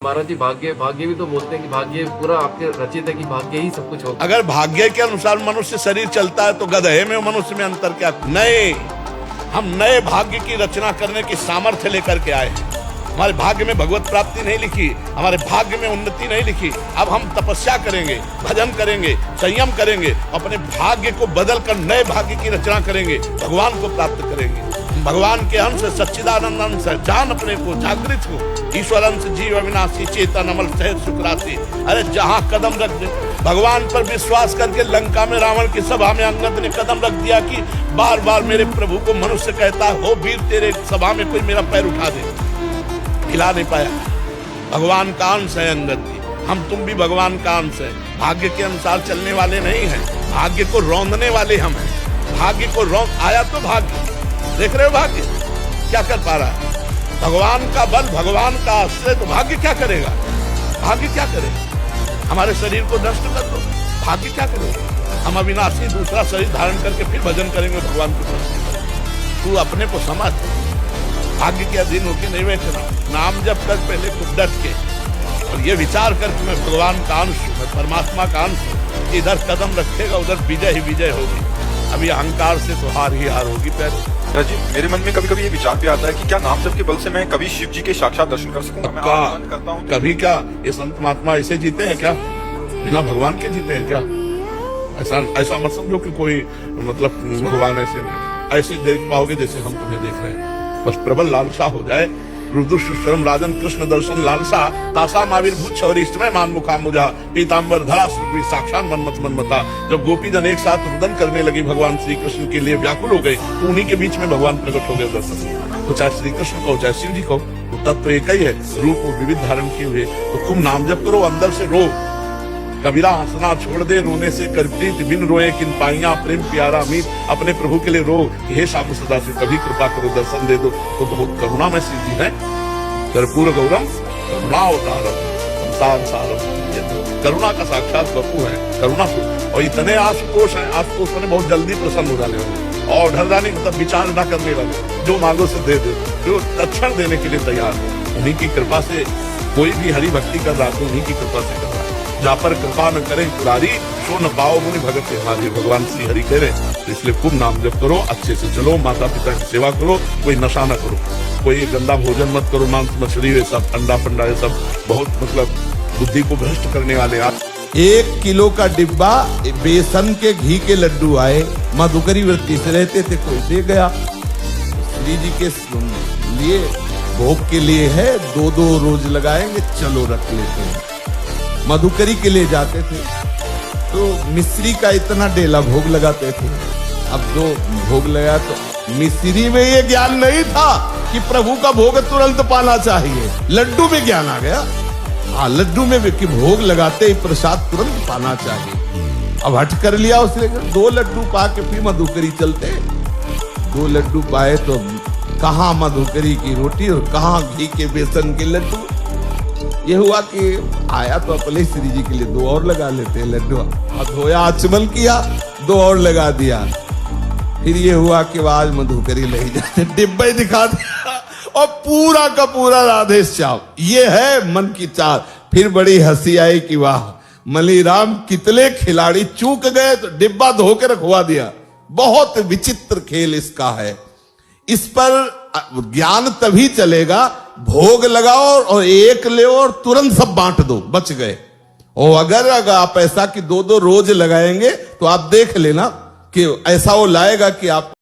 महाराज जी भाग्य भाग्य भी तो बोलते हैं कि भाग्य पूरा आपके रचित है कि भाग्य ही सब कुछ होगा। अगर भाग्य के अनुसार मनुष्य शरीर चलता है तो गधे में मनुष्य में अंतर क्या? नए हम नए भाग्य की रचना करने की सामर्थ्य लेकर के आए हैं। हमारे भाग्य में भगवत प्राप्ति नहीं लिखी, हमारे भाग्य में उन्नति नहीं लिखी। अब हम तपस्या करेंगे, भजन करेंगे, संयम करेंगे, अपने भाग्य को बदल कर नए भाग्य की रचना करेंगे, भगवान को प्राप्त करेंगे। भगवान के अंश सच्चिदानंद अंश है, जान अपने को, जागृत हो। ईश्वर अंश जीव अविनाशी, चेतन अमल सहज सुख राशि। अरे जहां कदम रख दे, भगवान पर विश्वास करके लंका में रावण की सभा में अंगद ने कदम रख दिया कि बार बार मेरे प्रभु को मनुष्य कहता हो वीर तेरे सभा में कोई मेरा पैर उठा दे, हिला नहीं पाया। भगवान का अंश है अंगद जी, हम तुम भी भगवान का अंश है। भाग्य के अनुसार चलने वाले नहीं हैं, भाग्य को रौंदने वाले हम हैं। भाग्य को रौंद आया तो भाग्य देख रहे हो, भाग्य क्या कर पा रहा है? भगवान का बल, भगवान का आश्रय, तो भाग्य क्या करेगा? भाग्य क्या करेगा? हमारे शरीर को नष्ट कर दो, भाग्य क्या करेगा? हम अविनाशी दूसरा शरीर धारण करके फिर भजन करेंगे भगवान को। तू अपने को समझ, भाग्य के अधीन होकर नहीं बैठना। नाम जब कर पहले खुद डट के, और ये विचार करके मैं भगवान का अंश हूं, मैं परमात्मा का अंश हूं। इधर कदम रखेगा उधर विजय ही विजय होगी। अभी अहंकार से तो हार ही हार होगी। पहले जी मेरे मन में कभी कभी ये विचार भी आता है कि क्या नाम जप के बल से मैं कभी शिव जी के साक्षात दर्शन कर सकूंगा? मैं आह्वान करता हूँ। कभी क्या ये संत महात्मा ऐसे जीते हैं क्या? बिना भगवान के जीते हैं क्या? ऐसा मत समझो कि कोई मतलब भगवान ऐसे देख पाओगे जैसे हम तुम्हें देख रहे हैं। बस प्रबल लालसा हो जाए, रुद्रम राजन कृष्ण दर्शन लालसा, तासा महावीर छवरिष्ठमय मान मुखा मुझा, पीताम्बर धरा साक्षात मनमत मनमता। जब गोपी जन एक साथ रुदन करने लगी भगवान श्री कृष्ण के लिए व्याकुल हो गए, तो उन्हीं के बीच में भगवान प्रकट हो गए दर्शन। तो चाहे श्री कृष्ण को चाहे शिव जी को, तत्व तो एक ही है, रूप विविध धारण किए हुए। तो खूब नाम जप करो, अंदर से रो। कबीरा हंसना छोड़ दे, रोने से कर प्रीत बिन रोए किन पाइया, प्रेम प्यारा मीत। अपने प्रभु के लिए रो कि हे श्याम सदा से कभी कृपा करो, दर्शन दे दो। तो बहुत करुणा में शिव जी है। कर्पूर गौरम करुणावतारम संसार सारम। करुणा का साक्षात बपू है, करुणा से। और इतने आशुतोष है, आशुतोष ने बहुत जल्दी प्रसन्न हो जाने वाले और ढरदानी मतलब विचार न करने वाले, जो मांगो से दे दे, जो तत्क्षण देने के लिए तैयार हो। उन्हीं की कृपा से कोई भी हरि भक्ति कर रहा है, उन्हीं की कृपा से कर रहा है। जहाँ पर कृपा न करें पुरारी, सो न पाओ मुनि भगत हमारे। भगवान श्री हरि कह रहे, तो इसलिए खूब नाम जप करो, अच्छे से चलो, माता पिता की सेवा करो, कोई नशा न करो, कोई गंदा भोजन मत करो, मांस मछली ये सब अंडा फंडा ये सब बहुत मतलब बुद्धि को भ्रष्ट करने वाले। आप 1 किलो का डिब्बा बेसन के घी के लड्डू आए, मधुकरी वृत्ति से रहते थे, कोई दे गया। श्री जी के लिए भोग के लिए है, 2-2 रोज लगाएंगे, चलो रख लेते हैं। मधुकरी के लिए जाते थे तो मिश्री का इतना डेला भोग लगाते थे। अब जो भोग लगा तो मिश्री में ये ज्ञान नहीं था कि प्रभु का भोग तुरंत पाना चाहिए। लड्डू में ज्ञान आ गया। हाँ, लड्डू में भी कि भोग लगाते ही प्रसाद तुरंत पाना चाहिए। अब हट कर लिया उसने, 2 लड्डू पा के फिर मधुकरी चलते। 2 लड्डू पाए तो कहाँ मधुकरी की रोटी और कहाँ घी के बेसन के लड्डू। ये हुआ कि आया तो अपने श्री जी के लिए 2 और लगा लेते हैं लड्डू। अब धोया, आचमन किया, 2 और लगा दिया। फिर ये हुआ कि आज मधुकरी ले जाते, डिब्बा ही दिखा दिया और पूरा का पूरा राधे श्याम। ये है मन की चाल। फिर बड़ी हंसी आई कि वाह मलीराम कितने खिलाड़ी चूक गए, तो डिब्बा धो के रखवा दिया। बहुत विचित्र खेल इसका है। इस पर ज्ञान तभी चलेगा, भोग लगाओ और 1 ले और तुरंत सब बांट दो, बच गए। और अगर आप ऐसा कि 2-2 रोज लगाएंगे तो आप देख लेना कि ऐसा वो लाएगा कि आप